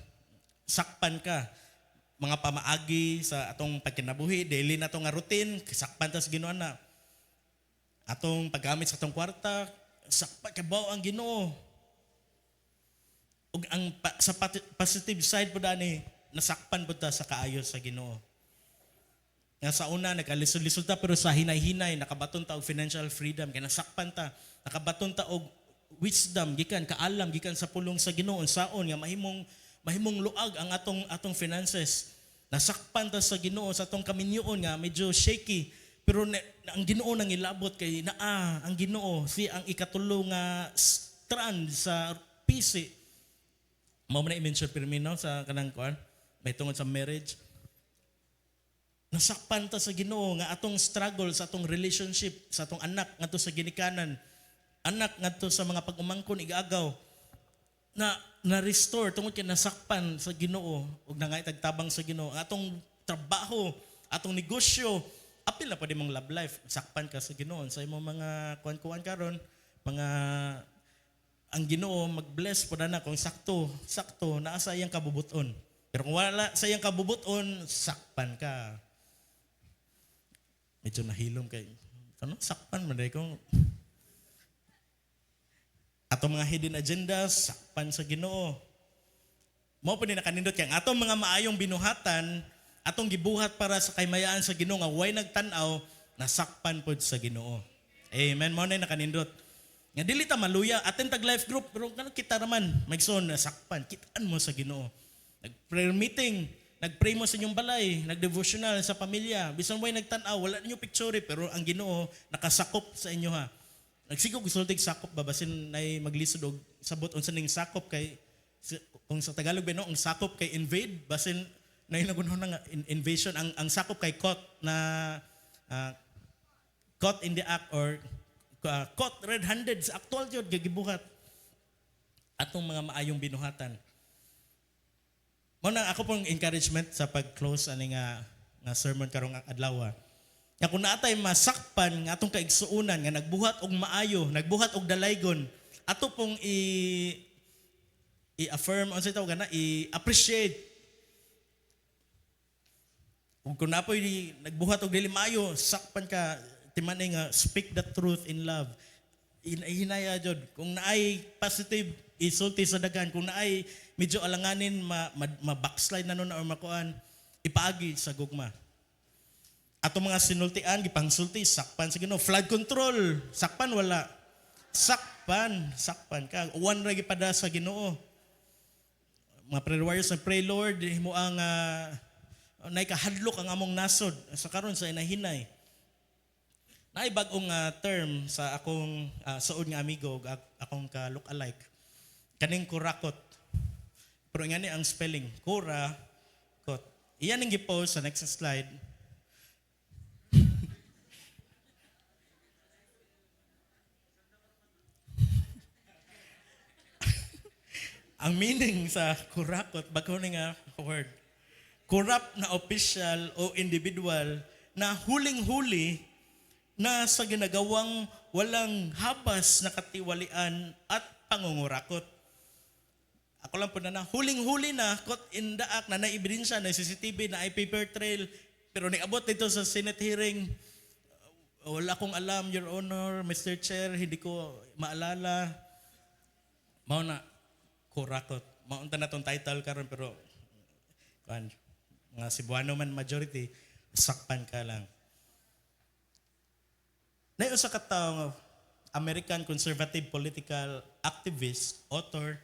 Sakpan ka. Mga pamaagi sa atong pagkinabuhi, daily na itong routine, sakpan ta sa Ginoo na. Atong paggamit sa atong kwarta, sakpan, kabaw ang Ginoo. Ug ang sa positive side po dani, nasakpan po ta sa kaayos sa Ginoo. Nga sa una, nagkalisod-lisod ta, pero sa hinay-hinay, nakabaton ta og financial freedom, kaya nasakpan ta, nakabaton ta og wisdom, gikan, kaalam, gikan sa pulong sa Ginoo, saon, nga mahimong luag ang atong finances. Nasakpan ta sa Ginoo, sa atong kaminyoon nga, medyo shaky, pero ang Ginoo nang ilabot kay ang Ginoo, si ang ikatulo nga strand sa pisi. Mao man na i-mention pirmino sa kanang kuan, may tungod sa marriage. Nasakpan ta sa Ginoo nga atong struggle sa atong relationship sa atong anak ngadto sa ginikanan, anak ngadto sa mga pag-umangkon igagaw na restore tungod kay nasakpan sa Ginoo ug nangaitagtabang sa Ginoo. Atong trabaho, atong negosyo, apil na pa di mong love life, sakpan ka sa Ginoo sa imong mga kuan-kuan karon, mga ang Ginoo mag-bless pud na kung sakto naa sa iyang kabubuton. Pero kung wala sa iyang kabubuton, sakpan ka. Medyo nahilom kay sakpan man dai ko. Atong mga hidden agendas, sakpan sa Ginoo. Mao pa ni nakanindot kay ang atong mga maayong binuhatan, atong gibuhat para sa kaymayaan sa Ginoo nga way nagtan-aw, nasakpan pod sa Ginoo. Amen. Mao na nakanindot. Nga dili ta maluya, aten tag life group, pero kanang kita raman, maigsoon nasakpan, kitaan mo sa Ginoo. Nag-prayer meeting, nag-pray mo sa inyong balay, nag-devotional sa pamilya. Bisan way nagtan-aw, wala ninyo picture pero ang Ginoo nakasakop sa inyo ha. Nagsigog gusultig sakop ba basin nay maglisod og sabot unsa ning sakop kay kung sa Tagalog ba no, ang sakop kay invade basin nay nagunahon nga invasion, ang sakop kay caught na caught in the act or caught red-handed sa actual jud gibuhat atong mga maayong binuhatan. Mao na ako pong encouragement sa pag-close ani nga sermon karong adlaw. Nga kung naatay masakpan nga atong kaigsuunan nga nagbuhat og maayo, nagbuhat og dalaygon, ato pong i-affirm on sa tawag na i-appreciate. Kung napoy nagbuhat og dili maayo, sakpan ka timanay nga speak the truth in love. Hinaya jud kung naay positive isulti sa daghan, kung naay medyo alanganin ma-backslide na nun or makuan, ipaagi sa gugma. Ato mga sinultian gipangsulti sakpan sa Ginoo. Flood control, sakpan wala. Sakpan ka. Uwan ra gipada sa Ginoo. Mga prayer warriors na pray Lord, himo ang naikahadlok ang among nasod sa karon sa inahinay. Naay bag-ong term sa akong suod nga amigo, akong ka look-alike. Kaning kurakot. Pero nga ni ang spelling, kurakot. Iyan ang gipost sa next slide. Ang meaning sa kurakot, bago nga word, corrupt na official o individual na huling-huli na sa ginagawang walang habas na katiwalian at pangungurakot. Ako lang po na huling-huli na, caught in the act, na naibidensya, na CCTV, na paper trail, pero niabot dito sa Senate hearing, wala akong alam, Your Honor, Mr. Chair, hindi ko maalala. Mao na, kurakot. Maunta na itong title karon pero mga Cebuano man majority, sakpan ka lang. Nayon sa katawang American conservative political activist, author,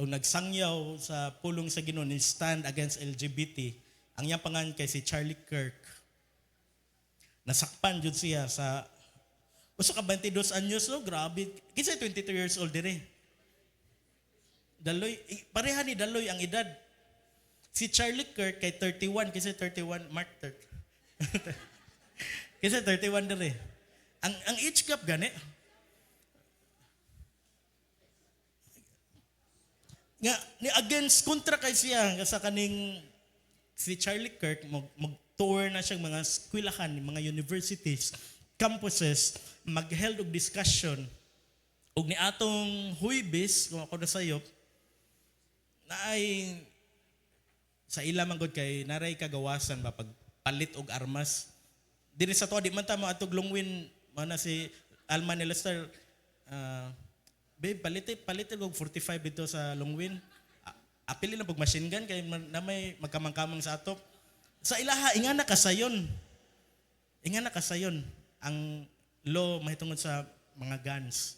o nagsangyaw sa pulong sa Ginoo ni Stand Against LGBT, ang iyang pangalan kay si Charlie Kirk. Nasakpan jud siya sa usa ka 22 anyos, no? Grabe. Kinsa 22 years old dire. Daloy, pareha ni Daloy ang edad. Si Charlie Kirk kay 31, kasi 31, Mark 30. Kasi 31 dire. Ang age gap gani. Nga ni against kontra kay siya sa kaning si Charlie Kirk mag-tour na siyang mga eskwelahan, mga universities, campuses, mag-held og discussion og ni atong Huwebes kung ako na sayop na ay sa ila man gud kay naray kagawasan ba pagpalit og armas. Diri sa to di man ta mo atog Longwin mo na si Alman Lester babe palit og 45 dito sa Longwin. Apili na pag machine gun kay na may magkamang-kamang sa ato. Sa ilaha ingana kasayon. Ingana kasayon ang law mahitungod sa mga guns.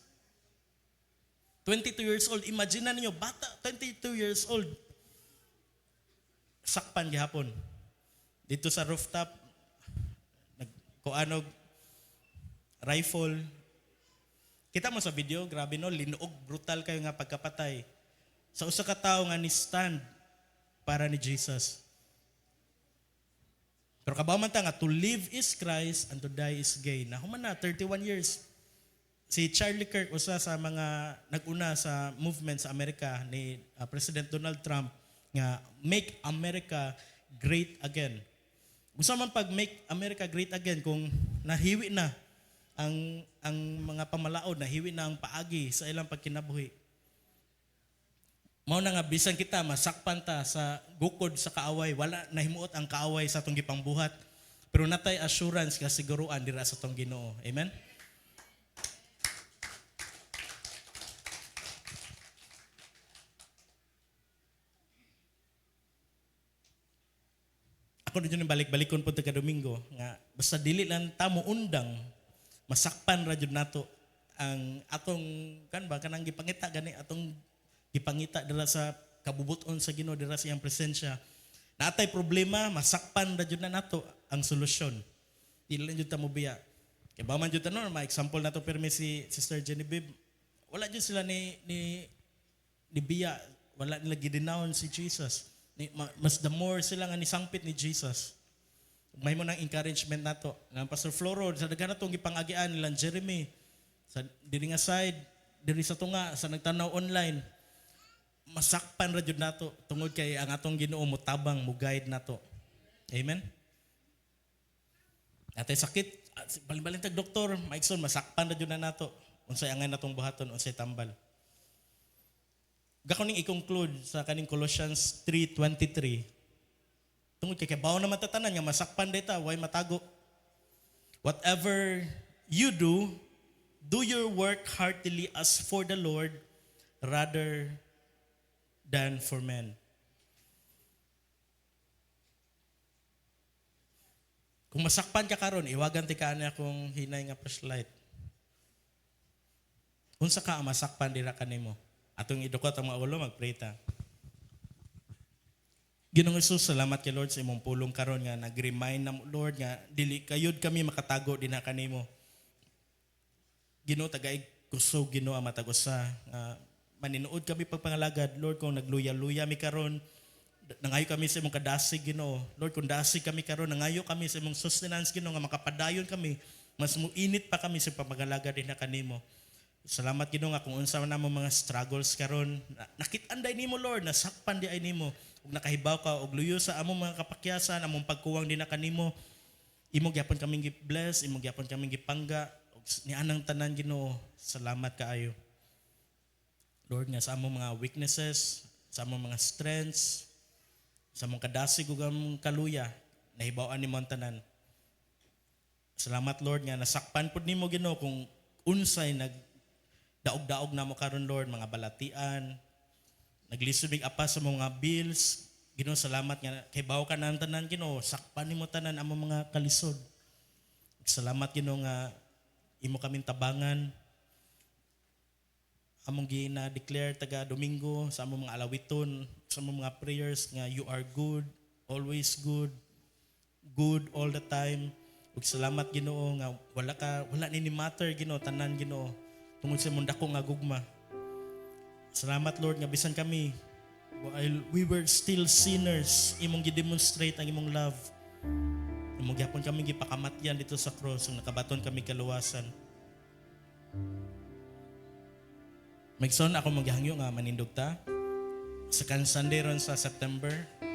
22 years old, imagine na ninyo, bata, 22 years old. Sakpan gihapon. Dito sa rooftop, nagkuanog, rifle. Kita mo sa video, grabe no, linuog, brutal kayo nga pagkapatay. Sa usa ka tawo nga ni stand para ni Jesus. Pero kabaman ta nga, to live is Christ and to die is gain. Nahuman na, 31 years. Si Charlie Kirk, usa sa mga nag-una sa movement sa Amerika ni President Donald Trump nga Make America Great Again. Gusto man pag Make America Great Again kung nahiwi na ang mga pamalaod, nahiwi na ang paagi sa ilang pagkinabuhi. Mao na nga bisan kita masakpan ta sa gukod sa kaaway, wala nahimuot ang kaaway sa atong gipangbuhat. Pero natay assurance ka siguruan dira sa atong Ginoo. Amen. Ako din yung balik-balikon po ito ka-Domingo, nga basta dili lang tamo undang, masakpan ra jud nato ang atong, kanang gipangita, gani atong gipangita dira sa kabubuton sa Ginoo, dira sa iyang presensya. Natay problema, masakpan ra jud na nato ang solusyon. Dili lang jud ta mo biya. Kaya ba man jud no, ma-example nato permi si Sister Genevieve, wala jud sila ni biya, wala nila gidenounce si Jesus. Mas the more sila nga nisangpit ni Jesus. May mo nang encouragement nato. Nga Pastor Floro, sa daghan natong gipangagian nilang Jeremy, sa diri nga side, diri sa tunga, sa nagtanaw online, masakpan ra jud nato tungod kay ang atong Ginoo mo tabang, mo guide nato. Amen. Atay sakit, balin-balin tag doktor, maikson masakpan na jud na nato. Unsay angay natong buhaton, unsay tambal. Gako ning i-conclude sa kaning Colossians 3:23. Tungod kay bawo na matatanan nga masakpan data, way matago. Whatever you do, do your work heartily as for the Lord rather than for men. Kung masakpan ka karon, iwagan ti ka na akong hinay nga flashlight. Unsa ka ang masakpan dira kanimo? Atong idukot ang mga ulo, mag-pray ta. Ginoong Hesus, salamat kay Lord sa imong pulong karon nga nag-remind na Lord nga dili kayod kami makatago din na kanimo. Ginoo tagaig kusog Ginoo ang matagusa. Maninuod kami pagpangalagad Lord kung nagluya-luya mi karon. Nangayo kami sa imong kadasig Ginoo. Lord kung dasig kami karon nangayo kami sa imong sustenance Ginoo nga makapadayon kami. Mas muinit pa kami sa pagpangalagad din na kanimo. Salamat Ginoo nga kung unsa man namo mga struggles karon nakit-anday nimo Lord nasakpan di ay nimo ug nakahibaw ka og luyo sa among mga kapakyasan among pagkuwang din na kanimo imo gyapon kaming gi-bless imo gyapon kaming gipangga ug nianang tanan Ginoo salamat kaayo Lord nga sa among mga weaknesses sa among mga strengths sa among kadasig ug among kaluya nahibaw-an nimo ang tanan salamat Lord nga nasakpan pud nimo Ginoo kung unsay daog-daog na mo karon Lord, mga balatian, naglisubig apa sa mga bills. Ginoo salamat nga kay bawo ka nang tanan Ginoo, sakpan nimo tanan amo mga kalisod. Salamat Ginoo nga imo kaming tabangan. Among gina-declare taga Domingo sa among mga alawiton, sa among mga prayers nga you are good, always good, good all the time. Ug salamat Ginoo nga wala ni matter Ginoo tanan Ginoo. Tungod sa mong dako nga gugma. Salamat Lord nga bisan kami while we were still sinners, imong gi-demonstrate ang imong love. Imong gyapon kami gipakamatyan dito sa cross ug nakabaton kami kaluwasan. Magson ako maghangyo nga manindog ta sa kan Sunday ron sa September